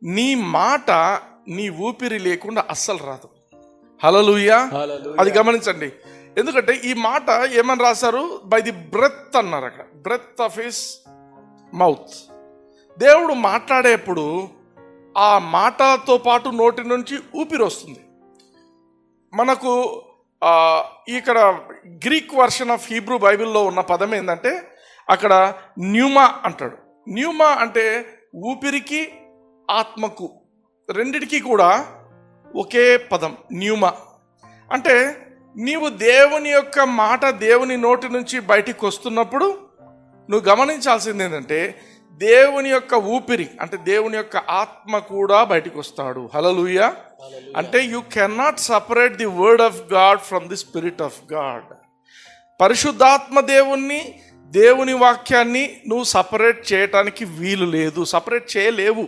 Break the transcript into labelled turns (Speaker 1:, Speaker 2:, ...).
Speaker 1: నీ మాట నీ ఊపిరి లేకుండా అస్సలు రాదు. హల్లెలూయా. అది గమనించండి. ఎందుకంటే ఈ మాట ఏమని రాశారు? బై ది బ్రెత్ అన్నారు అక్కడ, బ్రెత్ ఆఫ్ హిస్ మౌత్. దేవుడు మాట్లాడేప్పుడు ఆ మాటతో పాటు నోటి నుంచి ఊపిరి వస్తుంది. మనకు ఇక్కడ గ్రీక్ వర్షన్ ఆఫ్ హీబ్రూ బైబిల్లో ఉన్న పదం ఏంటంటే అక్కడ న్యూమా అంటాడు. న్యూమా అంటే ఊపిరికి ఆత్మకు రెండిటికి కూడా ఒకే పదం న్యూమా. అంటే నీవు దేవుని యొక్క మాట దేవుని నోటి నుంచి బయటికి వస్తున్నప్పుడు నువ్వు గమనించాల్సింది ఏంటంటే దేవుని యొక్క ఊపిరి అంటే దేవుని యొక్క ఆత్మ కూడా బయటికి వస్తాడు. హల్లెలూయా. అంటే you cannot separate the word of God from the spirit of God. పరిశుద్ధాత్మ దేవుని వాక్యాన్ని నువ్వు సపరేట్ చేయటానికి వీలు లేదు, సపరేట్ చేయలేవు.